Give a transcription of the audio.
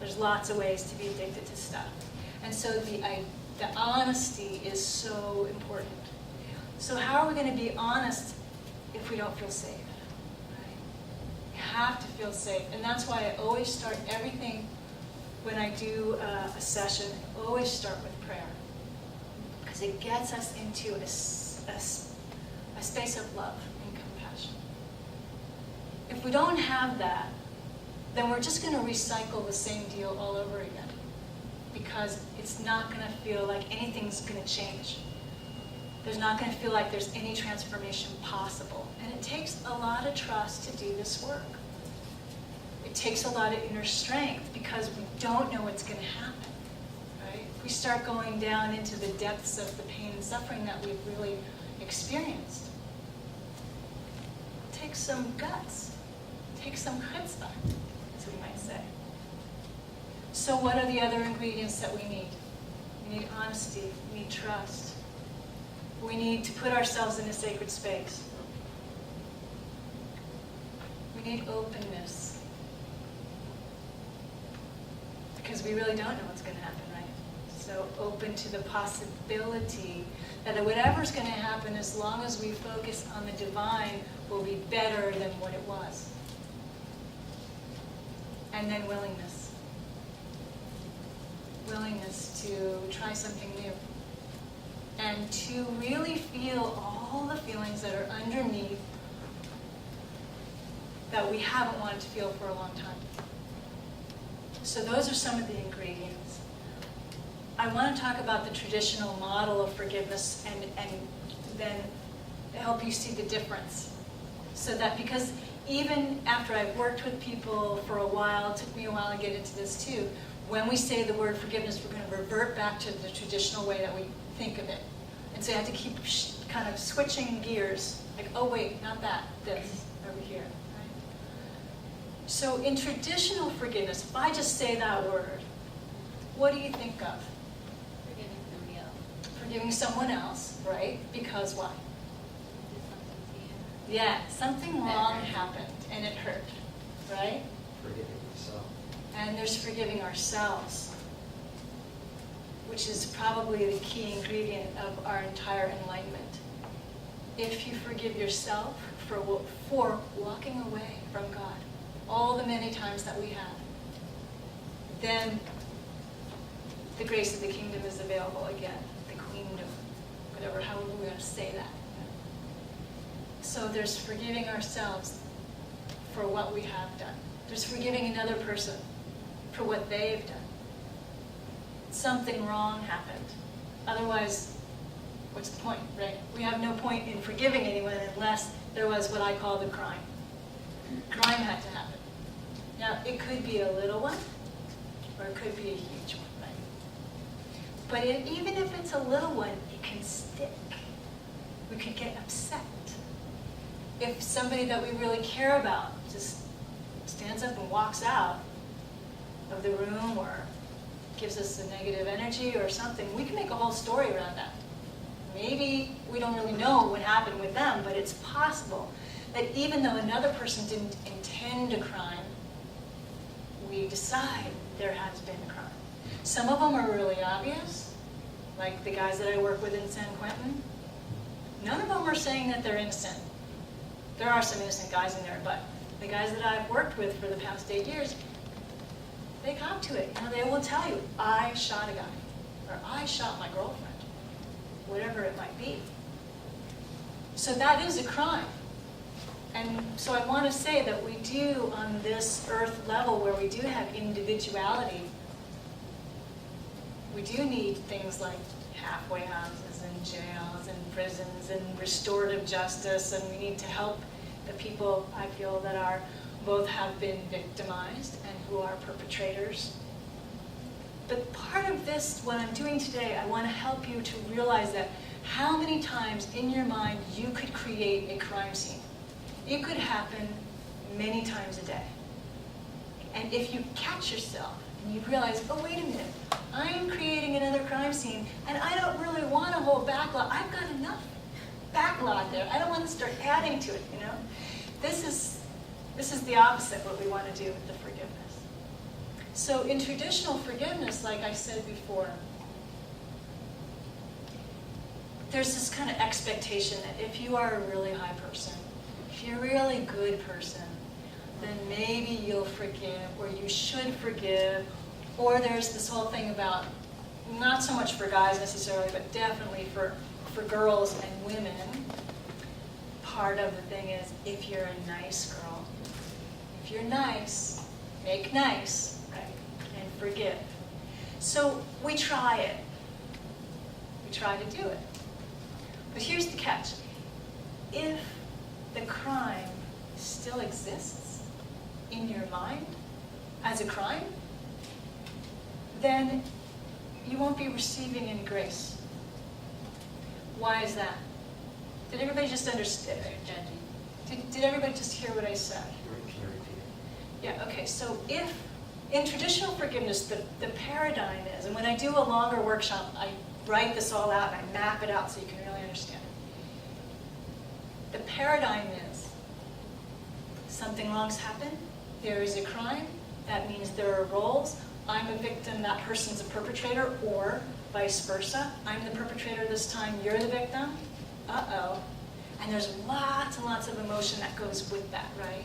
There's lots of ways to be addicted to stuff. And so the honesty is so important. So how are we going to be honest if we don't feel safe? Right? You have to feel safe. And that's why I always start everything when I do a session, I always start with prayer. Because it gets us into a space of love and compassion. If we don't have that, then we're just going to recycle the same deal all over again. Because it's not going to feel like anything's going to change. There's not going to feel like there's any transformation possible. And it takes a lot of trust to do this work. It takes a lot of inner strength because we don't know what's going to happen. Right? If we start going down into the depths of the pain and suffering that we've really experienced, it takes some guts. It takes some chutzpah, as we might say. So what are the other ingredients that we need? We need honesty. We need trust. We need to put ourselves in a sacred space. We need openness. Because we really don't know what's going to happen, right? So open to the possibility that whatever's going to happen, as long as we focus on the divine, will be better than what it was. And then willingness. Willingness to try something new. And to really feel all the feelings that are underneath that we haven't wanted to feel for a long time. So those are some of the ingredients. I want to talk about the traditional model of forgiveness and then help you see the difference. So that because even after I've worked with people for a while, it took me a while to get into this too, when we say the word forgiveness, we're going to revert back to the traditional way that we think of it. And so you have to keep kind of switching gears. Like, oh wait, not that, this, over here. So in traditional forgiveness, if I just say that word, what do you think of? Forgiving somebody else. Forgiving someone else, right? Because why? Did something to you. Yeah, something wrong happened and it hurt, right? Forgiving yourself. And there's forgiving ourselves, which is probably the key ingredient of our entire enlightenment. If you forgive yourself for walking away from God, all the many times that we have, then the grace of the kingdom is available again, the queendom, whatever, however we're going to say that. So there's forgiving ourselves for what we have done. There's forgiving another person for what they've done. Something wrong happened. Otherwise, what's the point, right? We have no point in forgiving anyone unless there was what I call the crime. Crime had to happen. Now, it could be a little one, or it could be a huge one, right? But even if it's a little one, it can stick. We could get upset. If somebody that we really care about just stands up and walks out of the room or gives us a negative energy or something, we can make a whole story around that. Maybe we don't really know what happened with them, but it's possible that even though another person didn't intend a crime, we decide there has been a crime. Some of them are really obvious, like the guys that I work with in San Quentin. None of them are saying that they're innocent. There are some innocent guys in there, but the guys that I've worked with for the past 8 years, they cop to it. They will tell you, I shot a guy, or I shot my girlfriend, whatever it might be. So that is a crime. And so I want to say that we do, on this earth level where we do have individuality, we do need things like halfway houses and jails and prisons and restorative justice, and we need to help the people, I feel, that are both have been victimized and who are perpetrators. But part of this, what I'm doing today, I want to help you to realize that how many times in your mind you could create a crime scene. It could happen many times a day. And if you catch yourself and you realize, oh, wait a minute, I'm creating another crime scene and I don't really want a whole backlog. I've got enough backlog there. I don't want to start adding to it, you know? This is the opposite what we want to do with the forgiveness. So in traditional forgiveness, like I said before, there's this kind of expectation that if you are a really high person, if you're a really good person, then maybe you'll forgive, or you should forgive, or there's this whole thing about, not so much for guys necessarily, but definitely for girls and women, part of the thing is, if you're a nice girl, if you're nice, make nice, right, and forgive. So we try it. We try to do it. But here's the catch. If the crime still exists in your mind as a crime, then you won't be receiving any grace. Why is that? Did everybody just understand? Did everybody just hear what I said? Yeah, okay, so if, in traditional forgiveness, the paradigm is, and when I do a longer workshop, I write this all out and I map it out so you can really understand it. The paradigm is, something wrong's happened, there is a crime, that means there are roles. I'm a victim, that person's a perpetrator, or vice versa. I'm the perpetrator this time, you're the victim. Uh-oh. And there's lots and lots of emotion that goes with that, right?